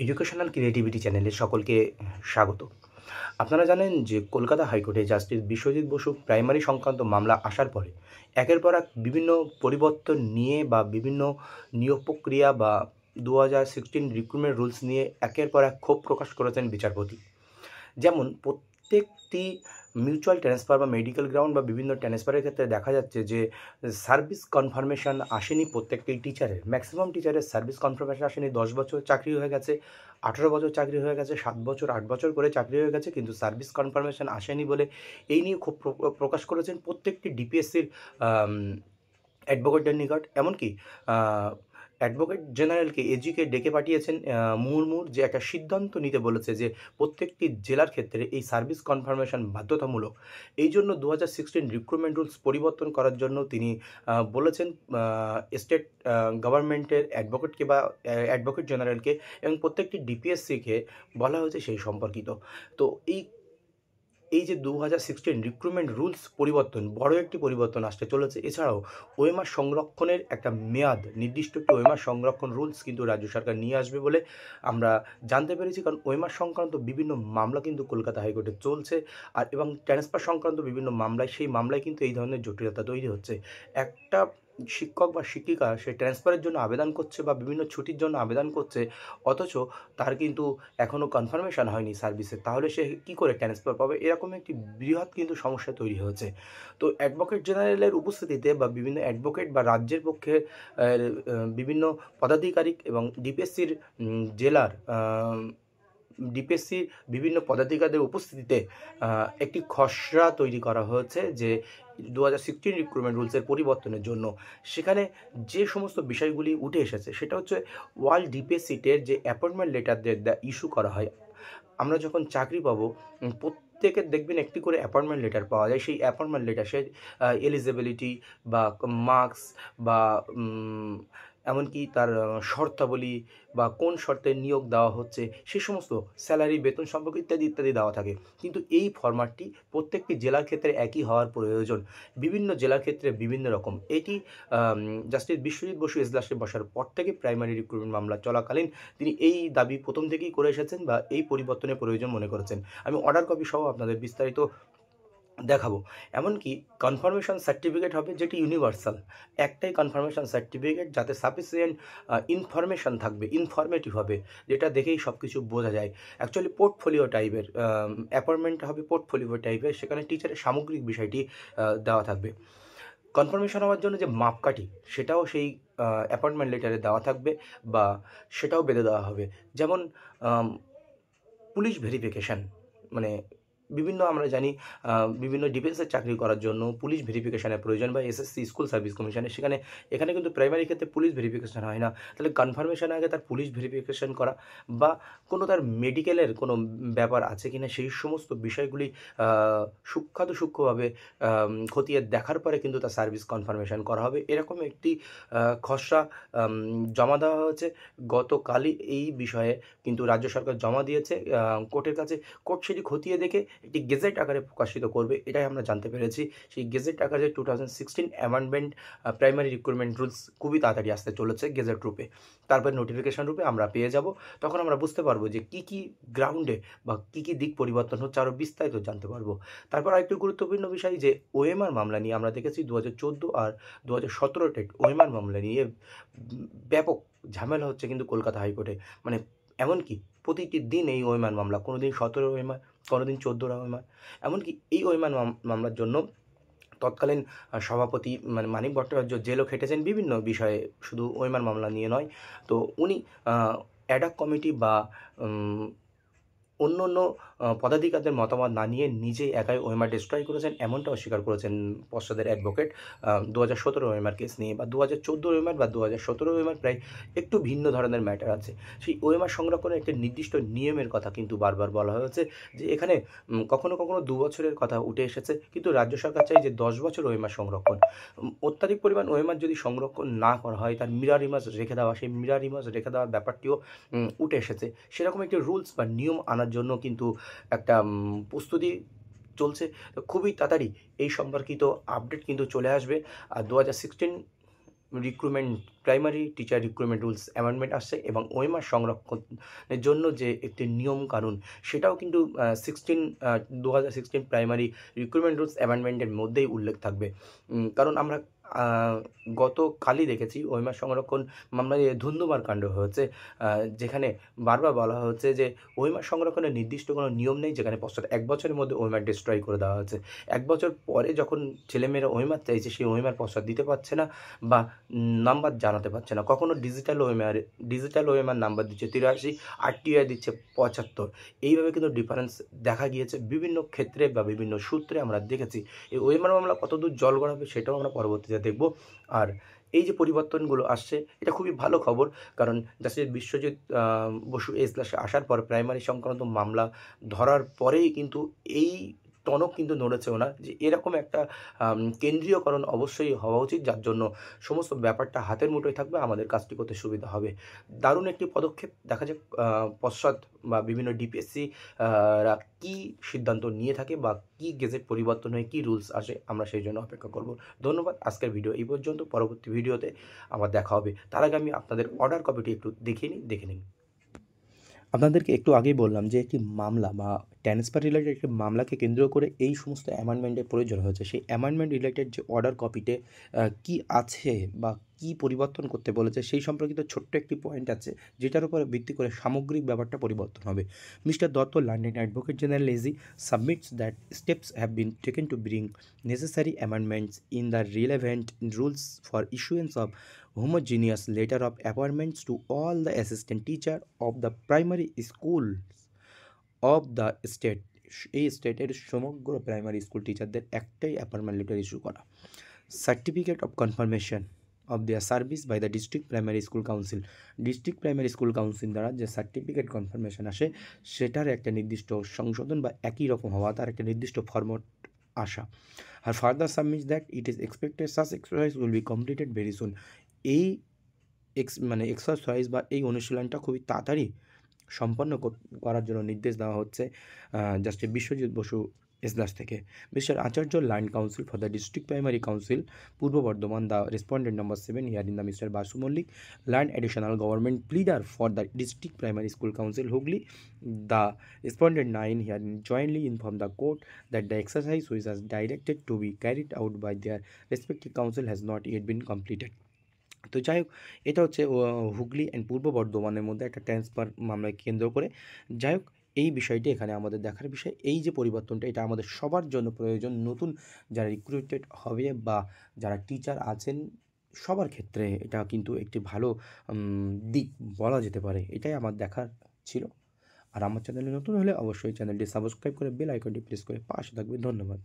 Educational creativity চ্যানেলে সকলকে স্বাগত। আপনারা জানেন যে কলকাতা হাইকোর্টে জাস্টিস বিশ্বজিৎ বসু প্রাইমারি সংক্রান্ত মামলা আসার পরে একের পর এক বিভিন্ন পরিবর্তন নিয়ে বা বিভিন্ন নিয়োগ প্রক্রিয়া বা 2016 রিক্রুটমেন্ট রুলস নিয়ে একের পর এক ক্ষোভ প্রকাশ করেছেন বিচারপতি। যেমন প্রত্যেকটি মিউচুয়াল ট্রান্সফার বা মেডিকেল গ্রাউন্ড বা বিভিন্ন ট্রান্সফারের ক্ষেত্রে দেখা যাচ্ছে যে সার্ভিস কনফার্মেশন আসেনি প্রত্যেকটি টিচারের। ম্যাক্সিমাম টিচারের সার্ভিস কনফার্মেশন আসেনি। 10 বছর চাকরি হয়ে গেছে, 18 বছর চাকরি হয়ে গেছে, 7 বছর 8 বছর করে চাকরি হয়ে গেছে, কিন্তু সার্ভিস কনফার্মেশন আসেনি বলে এই নিয়ে ক্ষোভ প্রকাশ করেছেন প্রত্যেকটি ডিপিএসসির অ্যাডভোকেটদের নিকট। এমনকি অ্যাডভোকেট জেনারেলকে এজিকে ডেকে পাঠিয়েছেন মুর্মুর, যে একটা সিদ্ধান্ত নিতে বলেছে যে প্রত্যেকটি জেলার ক্ষেত্রে এই সার্ভিস কনফার্মেশন বাধ্যতামূলক। এই জন্য 2016 রিক্রুটমেন্ট রুলস পরিবর্তন করার জন্য তিনি বলেছেন স্টেট গভর্নমেন্টের অ্যাডভোকেটকে বা অ্যাডভোকেট জেনারেলকে, এবং প্রত্যেকটি ডিপিএসসিকে বলা হয়েছে সেই সম্পর্কিত। তো এই যে 2016 রিক্রুটমেন্ট রুলস পরিবর্তন, বড় একটি পরিবর্তন আসতে চলেছে। এছাড়াও ওএমআর সংরক্ষণের একটা মেয়াদ, নির্দিষ্ট একটি ওএমআর সংরক্ষণ রুলস কিন্তু রাজ্য সরকার নিয়ে আসবে বলে আমরা জানতে পেরেছি। কারণ ওএমআর সংক্রান্ত বিভিন্ন মামলা কিন্তু কলকাতা হাইকোর্টে চলছে, আর এবং ট্রান্সফার সংক্রান্ত বিভিন্ন মামলায়, সেই মামলায় কিন্তু এই ধরনের জটিলতা তৈরি হচ্ছে। একটা শিক্ষক বা শিক্ষিকা সে ট্রান্সফারের জন্য আবেদন করছে বা বিভিন্ন ছুটির জন্য আবেদন করছে, অথচ তার কিন্তু এখনও কনফার্মেশন হয়নি সার্ভিসে, তাহলে সে কী করে ট্রান্সফার পাবে? এরকম একটি বৃহৎ কিন্তু সমস্যা তৈরি হয়েছে। তো অ্যাডভোকেট জেনারেলের উপস্থিতিতে বা বিভিন্ন অ্যাডভোকেট বা রাজ্যের পক্ষে বিভিন্ন পদাধিকারিক এবং ডিপিএসসির জেলার ডিপিএসসির বিভিন্ন পদাধিকারীদের উপস্থিতিতে একটি খসড়া তৈরি করা হয়েছে যে 2016 রিক্রুটমেন্ট রুলসের পরিবর্তনের জন্য। সেখানে যে সমস্ত বিষয়গুলি উঠে এসেছে সেটা হচ্ছে ওয়ার্ল্ড ডিপিএসসিটের যে অ্যাপয়েন্টমেন্ট লেটারদের ইস্যু করা হয়। আমরা যখন চাকরি পাবো, প্রত্যেকের দেখবেন একটি করে অ্যাপয়েন্টমেন্ট লেটার পাওয়া যায়। সেই অ্যাপয়েন্টমেন্ট লেটার সে এলিজিবিলিটি বা মার্কস বা এমনকি তার শর্তাবলী বা কোন শর্তে নিয়োগ দেওয়া হচ্ছে, সে সমস্ত স্যালারি, বেতন সম্পর্কে ইত্যাদি ইত্যাদি দেওয়া থাকে। কিন্তু এই ফরম্যাটটি প্রত্যেকটি জেলার ক্ষেত্রে একই হওয়ার প্রয়োজন। বিভিন্ন জেলার ক্ষেত্রে বিভিন্ন রকম। এটি জাস্টিস বিশ্বজিৎ বসু এজলাসে বসার পর থেকে প্রাইমারি রিক্রুটমেন্ট মামলা চলাকালীন তিনি এই দাবি প্রথম থেকেই করে এসেছেন বা এই পরিবর্তনের প্রয়োজন মনে করেছেন। আমি অর্ডার কপি সহ আপনাদের বিস্তারিত দেখাবো। এমনকি কনফার্মেশন সার্টিফিকেট হবে যেটি ইউনিভার্সাল। একটাই কনফার্মেশন সার্টিফিকেট, যাতে সাফিসিয়েন্ট ইনফরমেশন থাকবে, ইনফরমেটিভ হবে, যেটা দেখেই সব কিছু বোঝা যায়। অ্যাকচুয়ালি পোর্টফোলিও টাইপের অ্যাপয়েন্টমেন্ট হবে, পোর্টফোলিও টাইপের। সেখানে টিচারের সামগ্রিক বিষয়টি দেওয়া থাকবে। কনফার্মেশন হওয়ার জন্য যে মাপকাঠি, সেটাও সেই অ্যাপয়েন্টমেন্ট লেটারে দেওয়া থাকবে বা সেটাও বেঁধে দেওয়া হবে। যেমন পুলিশ ভেরিফিকেশান, মানে বিভিন্ন আমরা জানি বিভিন্ন ডিফেন্সের চাকরি করার জন্য পুলিশ ভেরিফিকেশানের প্রয়োজন, বা এসএসসি স্কুল সার্ভিস কমিশনের। এখানে কিন্তু প্রাইমারি ক্ষেত্রে পুলিশ ভেরিফিকেশান হয় না। তাহলে কনফার্মেশনের আগে তার পুলিশ ভেরিফিকেশান করা বা কোনো তার মেডিকেলের কোনো ব্যাপার আছে কিনা, সেই সমস্ত বিষয়গুলি সূক্ষ্মভাবে খতিয়ে দেখার পরে কিন্তু তার সার্ভিস কনফার্মেশন করা হবে। এরকম একটি খসড়া জমা দেওয়া হয়েছে গতকালই। এই বিষয়ে কিন্তু রাজ্য সরকার জমা দিয়েছে কোর্টের কাছে। কোর্ট সেটি খতিয়ে দেখে একটি গেজেট আকারে প্রকাশিত করবে, এটাই আমরা জানতে পেরেছি। সেই গেজেট আকারে 2016 অ্যামেন্ডমেন্ট প্রাইমারি রিক্রুটমেন্ট রুলস খুবই তাড়াতাড়ি আসতে চলেছে গেজেট রূপে। তারপর নোটিফিকেশন রূপে আমরা পেয়ে যাব। তখন আমরা বুঝতে পারবো যে কী কী গ্রাউন্ডে বা কী কী দিক পরিবর্তন হচ্ছে, আরও বিস্তারিত জানতে পারবো। তারপর আরেকটি গুরুত্বপূর্ণ বিষয়, যে ওএমআর মামলা নিয়ে আমরা দেখেছি 2014 আর 2017 ওএমআর মামলা নিয়ে ব্যাপক ঝামেলা হচ্ছে কিন্তু কলকাতা হাইকোর্টে। মানে এমনকি প্রতিটি দিন এই ওএমআর মামলা, কোনো দিন 17 ওএমআর, কোনো দিন 14 ওএমআর। এমনকি এই ওএমআর মামলার জন্য তৎকালীন সভাপতি মানিক ভট্টাচার্য জেলও খেটেছেন বিভিন্ন বিষয়ে, শুধু ওএমআর মামলা নিয়ে নয়। তো উনি অ্যাডহক কমিটি বা অন্য পদাধিকারদের মতামত না নিয়ে নিজেই একাই ওএমআর ডিস্ট্রয় করেছেন, এমনটা অস্বীকার করেছেন পশ্চাদের অ্যাডভোকেট। 2017 ওএমআর কেস নিয়ে বা 2014 ওএমআর বা 2017 ওএমআর প্রায় একটু ভিন্ন ধরনের ম্যাটার আছে। সেই ওএমআর সংরক্ষণের একটি নির্দিষ্ট নিয়মের কথা কিন্তু বারবার বলা হয়েছে, যে এখানে কখনো কখনো 2 বছরের কথা উঠে এসেছে, কিন্তু রাজ্য সরকার চাই যে 10 বছর ওএমআর সংরক্ষণ। অত্যাধিক পরিমাণ ওএমআর যদি সংরক্ষণ না করা হয়, তার মিরর ইমেজ রেখে দেওয়া, সেই মিরর ইমেজ রেখে দেওয়ার ব্যাপারটিও উঠে এসেছে। সেরকম একটি রুলস বা নিয়ম আনার জন্য কিন্তু একটা প্রস্তুতি চলছে। খুবই তাড়াতাড়ি এই সম্পর্কিত আপডেট কিন্তু চলে আসবে। আর 2016 recruitment primary teacher recruitment rules amendment আসছে এবং ওএমআর সংরক্ষণের জন্য যে একটি নিয়ম কানুন সেটাও কিন্তু 2016 প্রাইমারি রিক্রুটমেন্ট রুলস অ্যামেন্ডমেন্টের মধ্যেই উল্লেখ থাকবে। কারণ আমরা গতকালই দেখেছি ওএমআর সংরক্ষণ মামলায় ধুন্ধুমার কাণ্ড হয়েছে, যেখানে বারবার বলা হচ্ছে যে ওএমআর সংরক্ষণের নির্দিষ্ট কোনো নিয়ম নেই, যেখানে পশ্চাৎ 1 বছরের মধ্যে ওএমআর ডিস্ট্রয় করে দেওয়া হয়েছে। 1 বছর পরে যখন ছেলেমেয়েরা ওএমআর চাইছে সেই ওএমআর পশ্চাৎ দিতে পারছে না বা নাম্বার জানাতে পারছে না। কখনো ডিজিটাল ওএমআর নাম্বার দিচ্ছে 83, আরটিআই দিচ্ছে 75। এইভাবে কিন্তু ডিফারেন্স দেখা গিয়েছে বিভিন্ন ক্ষেত্রে বা বিভিন্ন সূত্রে আমরা দেখেছি। এই ওএমআর মামলা কতদূর জল গড়াবে সেটাও আমরা পরবর্তীতে দেখব। আর এই যে পরিবর্তনগুলো আসছে এটা খুবই ভালো খবর, কারণ জাস্টিস বিশ্বজিৎ বসু এজলাসে আসার পর প্রাইমারি সংক্রান্ত মামলা ধরার পরেই কিন্তু এই টনক কিন্তু নড়েছেও না যে এরকম একটা কেন্দ্রীয়করণ অবশ্যই হওয়া উচিত, যার জন্য সমস্ত ব্যাপারটা হাতের মুঠোয় থাকবে, আমাদের কাজটি করতে সুবিধা হবে। দারুণ একটি পদক্ষেপ। দেখা যাক পশ্চাৎ বা বিভিন্ন ডিপিএসসি রা কী সিদ্ধান্ত নিয়ে থাকে বা কী গেজেট পরিবর্তন হয়ে কী রুলস আসে, আমরা সেই জন্য অপেক্ষা করব। ধন্যবাদ। আজকের ভিডিও এই পর্যন্ত। পরবর্তী ভিডিওতে আবার দেখা হবে। তার আগে আমি আপনাদের অর্ডার কপিটি একটু দেখে নিন। আপনাদেরকে একটু আগেই বললাম যে একটি মামলা বা ট্রান্সফার রিলেটেড একটি মামলাকে কেন্দ্র করে এই সমস্ত অ্যামেন্ডমেন্টের প্রয়োজন হয়েছে। সেই অ্যামেন্ডমেন্ট রিলেটেড যে অর্ডার কপিতে কী আছে বা কী পরিবর্তন করতে বলেছে সেই সম্পর্কিত ছোট্ট একটি পয়েন্ট আছে, যেটার উপর ভিত্তি করে সামগ্রিক ব্যাপারটা পরিবর্তন হবে। Mister Dutta, London advocate general AG, submits that steps have been taken to bring necessary amendments in the relevant rules for issuance of homogeneous letter of appointments to all the assistant teacher of the primary schools of the state। এই স্টেটের সমগ্র primary school টিচারদের একটাই appointment letter issue করা। Certificate of confirmation of their service by the district primary school council. District primary school council দ্বারা যে certificate confirmation আসে সেটার একটা নির্দিষ্ট সংশোধন বা একই রকম হওয়া, তার একটা নির্দিষ্ট ফরম্যাট আসা। আর further submits that it is expected such exercise will be completed very soon. এই এক্সারসাইজ বা এই অনুশীলনটা খুবই তাড়াতাড়ি সম্পন্ন করার জন্য নির্দেশ দেওয়া হচ্ছে জাস্টিস বিশ্বজিৎ বসু এজলাস থেকে। Mister Acharya, learned counsel for the district primary council Purba Bardhaman, the respondent number 7 here in the Mister Basu Mallick, learned additional government pleader for the district primary school council Hooghly, the respondent 9 here jointly inform the court that the exercise which has directed to be carried out by their respective council has not yet been completed. তো যাই হোক, এটা হচ্ছে Hooghly and পূর্ব বর্ধমানের মধ্যে একটা transfer মামলাকে কেন্দ্র করে। যাই হোক, এই বিষয়টি এখানে আমাদের দেখার বিষয়। এই যে পরিবর্তনটা এটা আমাদের সবার জন্য প্রয়োজন। নতুন যারা রিক্রুটেড হবে বা যারা টিচার আছেন সবার ক্ষেত্রে এটা কিন্তু একটি ভালো দিক বলা যেতে পারে। এটাই আমার দেখার ছিল। আর আমার চ্যানেলে নতুন হলে অবশ্যই চ্যানেলটি সাবস্ক্রাইব করে বেল আইকনটি প্রেস করে পাশে থাকবে। ধন্যবাদ।